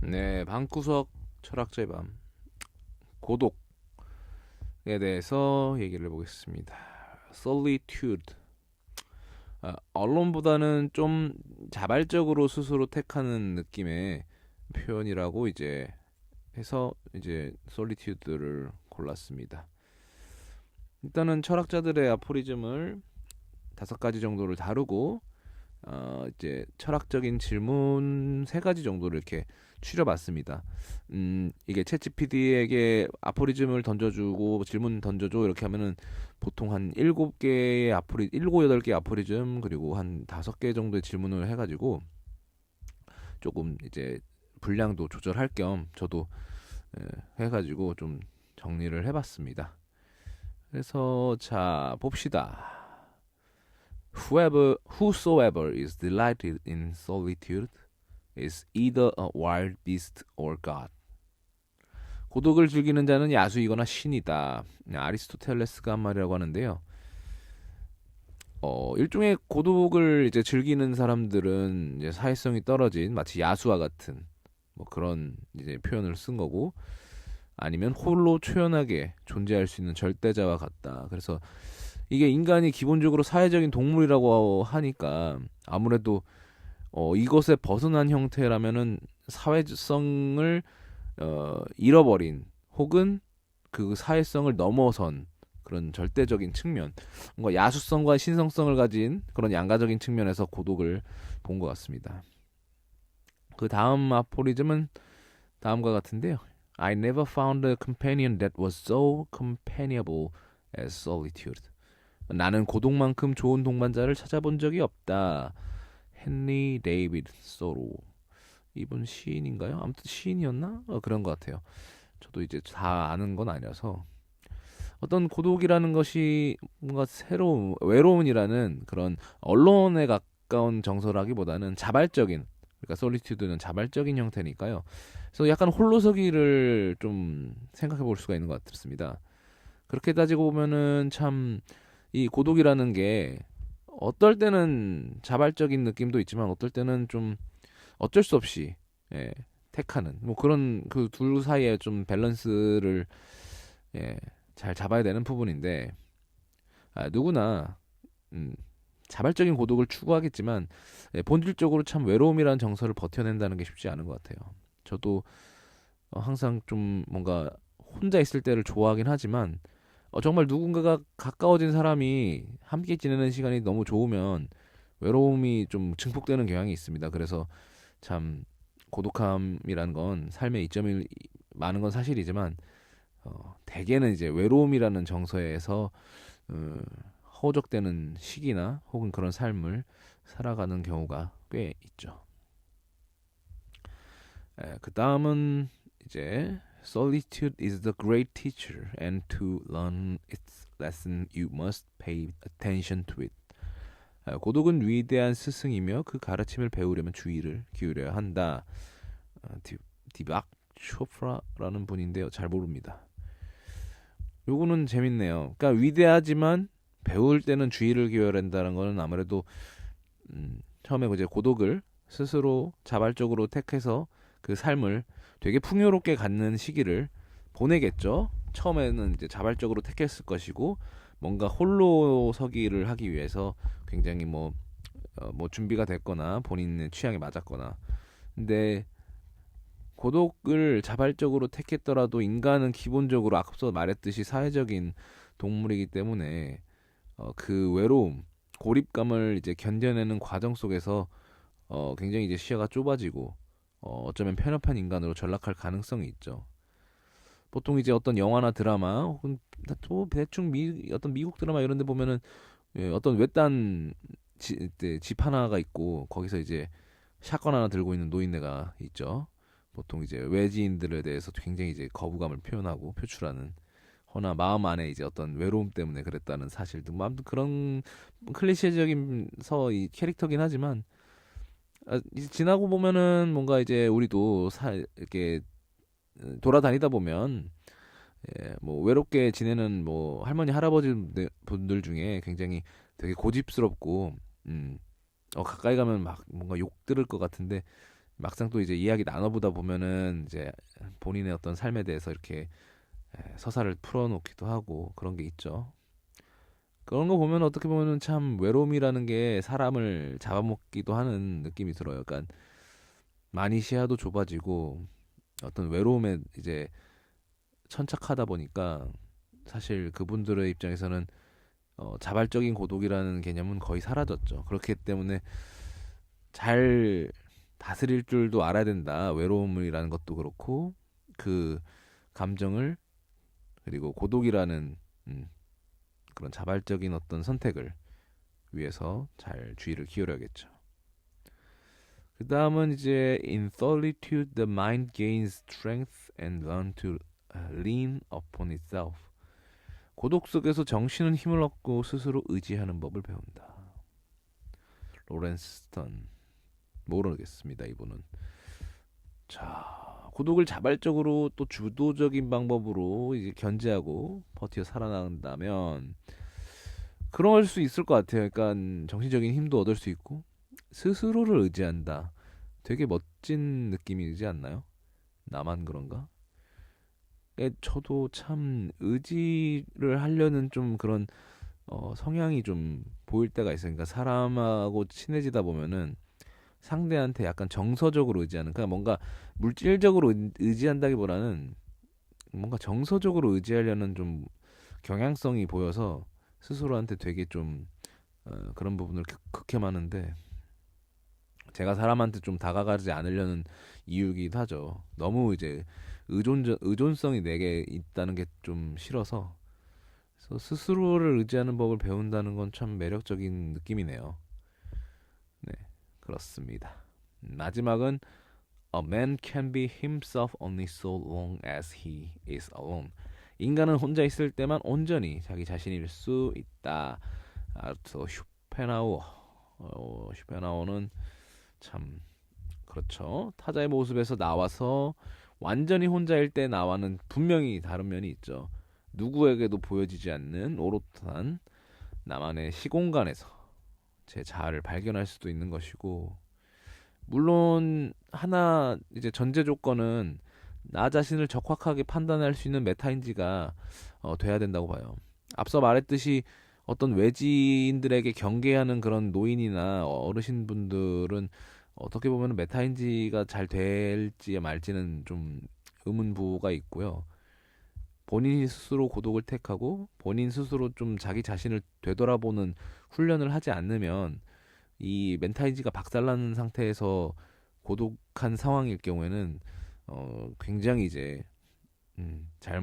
네, 방구석 철학자의 밤 고독에 대해서 얘기를 해보겠습니다. Solitude. 언론보다는 좀 자발적으로 스스로 택하는 느낌의 표현이라고 이제 해서 이제 Solitude를 골랐습니다. 일단은 철학자들의 아포리즘을 5가지 정도를 다루고 이제 철학적인 질문 3가지 정도를 이렇게 추려봤습니다. 이게 챗GPT에게 아포리즘을 던져주고 질문 던져줘 이렇게 하면은 보통 한 7개의 8개 아포리즘 그리고 한 5개 정도의 질문을 해가지고 조금 이제 분량도 조절할 겸 저도 해가지고 좀 정리를 해봤습니다. 그래서 자 봅시다. Whosoever is delighted in solitude is either a wild beast or God. 고독을 즐기는 자는 야수이거나 신이다. 아리스토텔레스가 한 말이라고 하는데요. 일종의 고독을 이제 즐기는 사람들은 이제 사회성이 떨어진 마치 야수와 같은 뭐 그런 이제 표현을 쓴 거고, 아니면 홀로 초연하게 존재할 수 있는 절대자와 같다. 그래서 이게 인간이 기본적으로 사회적인 동물이라고 하니까 아무래도 이것에 벗어난 형태라면은 사회성을 잃어버린 혹은 그 사회성을 넘어선 그런 절대적인 측면, 뭔가 야수성과 신성성을 가진 그런 양가적인 측면에서 고독을 본 것 같습니다. 그 다음 아포리즘은 다음과 같은데요. I never found a companion that was so companionable as solitude. 나는 고독만큼 좋은 동반자를 찾아본 적이 없다. 헨리 데이비드 소로. 이분 시인인가요? 아무튼 시인이었나? 그런 것 같아요. 저도 이제 다 아는 건 아니라서. 어떤 고독이라는 것이 뭔가 새로운 외로움이라는 그런 언론에 가까운 정서라기보다는 자발적인, 그러니까 솔리튜드는 자발적인 형태니까요. 그래서 약간 홀로서기를 좀 생각해 볼 수가 있는 것 같습니다. 그렇게 따지고 보면은 참 이 고독이라는 게 어떨 때는 자발적인 느낌도 있지만 어떨 때는 좀 어쩔 수 없이 예, 택하는 뭐 그런 그 둘 사이에 좀 밸런스를 예, 잘 잡아야 되는 부분인데, 누구나 음, 자발적인 고독을 추구하겠지만 본질적으로 참 외로움이라는 정서를 버텨낸다는 게 쉽지 않은 것 같아요. 저도 항상 좀 뭔가 혼자 있을 때를 좋아하긴 하지만 정말 누군가가 가까워진 사람이 함께 지내는 시간이 너무 좋으면 외로움이 좀 증폭되는 경향이 있습니다. 그래서 참 고독함이란 건 삶의 이점이 많은 건 사실이지만 대개는 이제 외로움이라는 정서에서 어, 허우적대는 시기나 혹은 그런 삶을 살아가는 경우가 꽤 있죠. 그 다음은 이제 Solitude is the great teacher, and to learn its lesson you must pay attention to it. 고독은 위대한 스승이며 그 가르침을 배우려면 주의를 기울여야 한다. 디박 쇼프라라는 분인데요. 잘 모릅니다. 요거는 재밌네요. 그러니까 위대하지만 배울 때는 주의를 기울여야 한다는 거는 아무래도 처음에 이제 고독을 스스로 자발적으로 택해서 그 삶을 되게 풍요롭게 갖는 시기를 보내겠죠. 처음에는 이제 자발적으로 택했을 것이고 뭔가 홀로 서기를 하기 위해서 굉장히 뭐 준비가 됐거나 본인의 취향에 맞았거나. 근데 고독을 자발적으로 택했더라도 인간은 기본적으로 앞서 말했듯이 사회적인 동물이기 때문에 그 외로움, 고립감을 이제 견뎌내는 과정 속에서 굉장히 이제 시야가 좁아지고 어쩌면 편협한 인간으로 전락할 가능성이 있죠. 보통 이제 어떤 영화나 드라마 혹은 또 대충 어떤 미국 드라마 이런 데 보면은 어떤 외딴 집 하나가 있고 거기서 이제 샷건 하나 들고 있는 노인네가 있죠. 보통 이제 외지인들에 대해서 굉장히 이제 거부감을 표현하고 표출하는, 허나 마음 안에 이제 어떤 외로움 때문에 그랬다는 사실 등 아무튼 그런 클리셰적인 이 캐릭터긴 하지만 이제 지나고 보면은 뭔가 이제 우리도 이렇게 돌아다니다 보면 뭐 외롭게 지내는 뭐 할머니 할아버지 분들 중에 굉장히 되게 고집스럽고 가까이 가면 막 뭔가 욕 들을 것 같은데 막상 또 이제 이야기 나눠보다 보면은 이제 본인의 어떤 삶에 대해서 이렇게 서사를 풀어놓기도 하고 그런 게 있죠. 그런 거 보면 어떻게 보면은 참 외로움이라는 게 사람을 잡아먹기도 하는 느낌이 들어요. 그러니까 많이 시야도 좁아지고 어떤 외로움에 이제 천착하다 보니까 사실 그분들의 입장에서는 자발적인 고독이라는 개념은 거의 사라졌죠. 그렇기 때문에 잘 다스릴 줄도 알아야 된다. 외로움이라는 것도 그렇고 그 감정을 그리고 고독이라는 음, 그런 자발적인 어떤 선택을 위해서 잘 주의를 기울여야겠죠. 그 다음은 이제 In solitude the mind gains strength and learn to lean upon itself. 고독 속에서 정신은 힘을 얻고 스스로 의지하는 법을 배운다. 로렌스 스턴. 모르겠습니다, 이분은. 자, 고독을 자발적으로 또 주도적인 방법으로 이제 견제하고 버티어 살아난다면 그럴 수 있을 것 같아요. 그러니까 정신적인 힘도 얻을 수 있고 스스로를 의지한다. 되게 멋진 느낌이지 않나요? 나만 그런가? 저도 참 의지를 하려는 좀 그런 성향이 좀 보일 때가 있어요. 그러니까 사람하고 친해지다 보면은 상대한테 약간 정서적으로 의지하는, 그러니까 뭔가 물질적으로 의지한다기보다는 뭔가 정서적으로 의지하려는 좀 경향성이 보여서 스스로한테 되게 좀 그런 부분을 극혐하는데, 제가 사람한테 좀 다가가지 않으려는 이유이기도 하죠. 너무 이제 의존성이 내게 있다는 게 좀 싫어서. 그래서 스스로를 의지하는 법을 배운다는 건 참 매력적인 느낌이네요. 네, 그렇습니다. 마지막은 A man can be himself only so long as he is alone. 인간은 혼자 있을 때만 온전히 자기 자신일 수 있다. 아르토 슈펜하우어. 슈펜하우어는 참 그렇죠. 타자의 모습에서 나와서 완전히 혼자일 때 나와는 분명히 다른 면이 있죠. 누구에게도 보여지지 않는 오롯한 나만의 시공간에서 제 자아를 발견할 수도 있는 것이고, 물론 하나 이제 전제 조건은 나 자신을 적확하게 판단할 수 있는 메타인지가 돼야 된다고 봐요. 앞서 말했듯이 어떤 외지인들에게 경계하는 그런 노인이나 어르신분들은 어떻게 보면 메타인지가 잘 될지 말지는 좀 의문부가 있고요. 본인이 스스로 고독을 택하고 본인 스스로 좀 자기 자신을 되돌아보는 훈련을 하지 않으면 이 멘탈인지가 박살나는 상태에서 고독한 상황일 경우에는 굉장히 이제 잘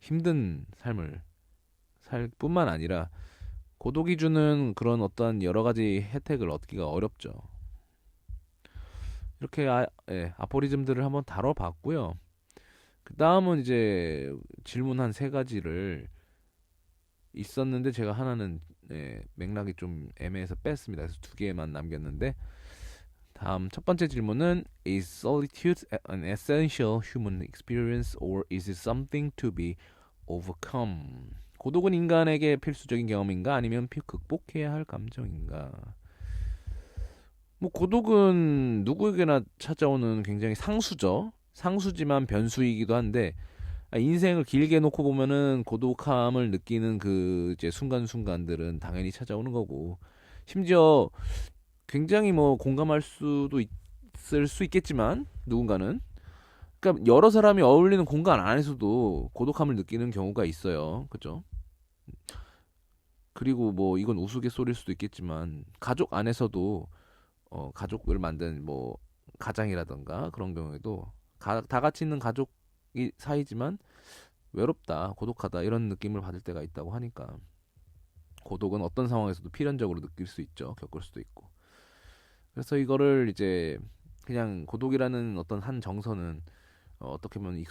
힘든 삶을 살 뿐만 아니라 고독이 주는 그런 어떤 여러 가지 혜택을 얻기가 어렵죠. 이렇게 아포리즘들을 한번 다뤄봤고요. 그 다음은 이제 질문 한 세 가지를 있었는데 제가 하나는 맥락이 좀 애매해서 뺐습니다. 그래서 두 개만 남겼는데, 다음 첫 번째 질문은 Is solitude an essential human experience or is it something to be overcome? 고독은 인간에게 필수적인 경험인가 아니면 극복해야 할 감정인가? 뭐 고독은 누구에게나 찾아오는 굉장히 상수죠. 상수지만 변수이기도 한데, 인생을 길게 놓고 보면은 고독함을 느끼는 그 이제 순간순간들은 당연히 찾아오는 거고, 심지어 굉장히 뭐 공감할 수도 있을 수 있겠지만 누군가는, 그러니까 여러 사람이 어울리는 공간 안에서도 고독함을 느끼는 경우가 있어요. 그죠? 그리고 뭐 이건 우스갯소리일 수도 있겠지만 가족 안에서도 가족을 만든 뭐 가장이라던가 그런 경우에도 다 같이 있는 가족이 사이지만 외롭다, 고독하다 이런 느낌을 받을 때가 있다고 하니까 고독은 어떤 상황에서도 필연적으로 느낄 수 있죠. 겪을 수도 있고. 그래서 이거를 이제 그냥 고독이라는 어떤 한 정서는 어떻게 보면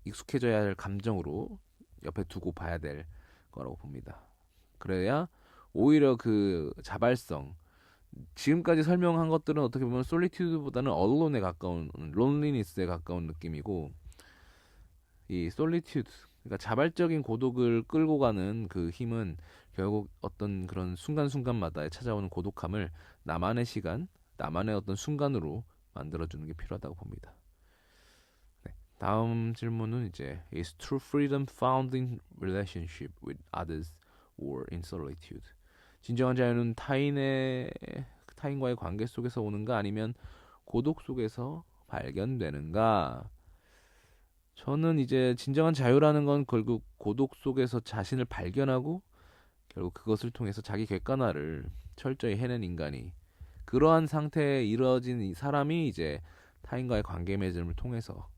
익숙해져야 할 감정으로 옆에 두고 봐야 될 거라고 봅니다. 그래야 오히려 그 자발성, 지금까지 설명한 것들은 어떻게 보면 솔리튜드보다는 언론에 가까운, 론리니스에 가까운 느낌이고, 이 솔리튜드, 그러니까 자발적인 고독을 끌고 가는 그 힘은 결국 어떤 그런 순간순간마다 찾아오는 고독함을 나만의 시간, 나만의 어떤 순간으로 만들어주는 게 필요하다고 봅니다. 네. 다음 질문은 이제 Is true freedom found in relationship with others or in solitude? 진정한 자유는 타인과의 관계 속에서 오는가 아니면 고독 속에서 발견되는가? 저는 이제 진정한 자유라는 건 결국 고독 속에서 자신을 발견하고 결국 그것을 통해서 자기 객관화를 철저히 해낸 인간이 그러한 상태에 이루어진 이 사람이 이제 타인과의 관계 맺음을 통해서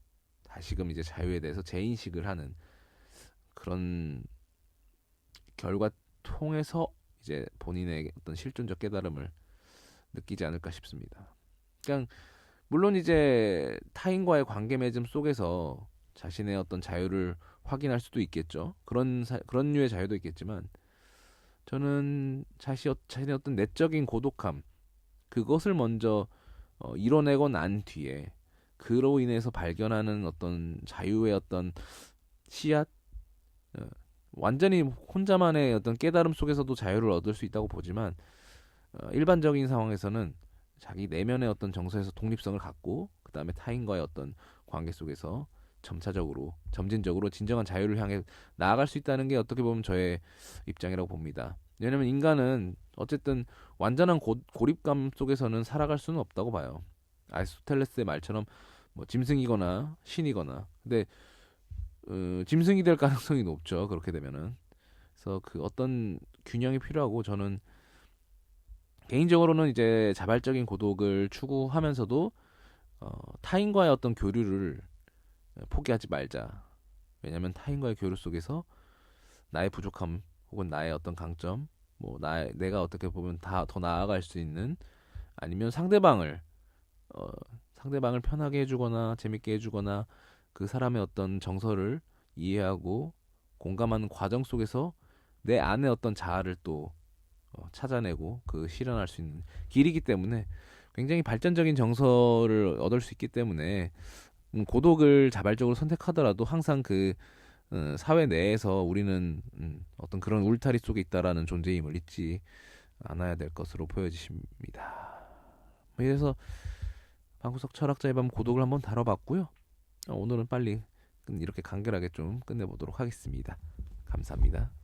다시금 이제 자유에 대해서 재인식을 하는 그런 결과 통해서 이제 본인의 어떤 실존적 깨달음을 느끼지 않을까 싶습니다. 그냥 물론 이제 타인과의 관계 맺음 속에서 자신의 어떤 자유를 확인할 수도 있겠죠. 그런 류의 자유도 있겠지만 저는 자신의 어떤 내적인 고독함 그것을 먼저 이뤄내고 난 뒤에 그로 인해서 발견하는 어떤 자유의 어떤 씨앗 완전히 혼자만의 어떤 깨달음 속에서도 자유를 얻을 수 있다고 보지만 일반적인 상황에서는 자기 내면의 어떤 정서에서 독립성을 갖고 그 다음에 타인과의 어떤 관계 속에서 점진적으로 진정한 자유를 향해 나아갈 수 있다는 게 어떻게 보면 저의 입장이라고 봅니다. 왜냐하면 인간은 어쨌든 완전한 고립감 속에서는 살아갈 수는 없다고 봐요. 아리스토텔레스의 말처럼 뭐 짐승이거나 신이거나 근데 짐승이 될 가능성이 높죠. 그렇게 되면은 그래서 그 어떤 균형이 필요하고 저는 개인적으로는 이제 자발적인 고독을 추구하면서도 타인과의 어떤 교류를 포기하지 말자. 왜냐하면 타인과의 교류 속에서 나의 부족함 혹은 나의 어떤 강점, 뭐 내가 어떻게 보면 더 나아갈 수 있는 아니면 어, 상대방을 편하게 해주거나 재밌게 해주거나 그 사람의 어떤 정서를 이해하고 공감하는 과정 속에서 내 안에 어떤 자아를 또 찾아내고 그 실현할 수 있는 길이기 때문에 굉장히 발전적인 정서를 얻을 수 있기 때문에 고독을 자발적으로 선택하더라도 항상 그 사회 내에서 우리는 어떤 그런 울타리 속에 있다라는 존재임을 잊지 않아야 될 것으로 보여지십니다. 그래서 방구석 철학자의 밤 고독을 한번 다뤄봤고요. 오늘은 빨리 이렇게 간결하게 좀 끝내보도록 하겠습니다. 감사합니다.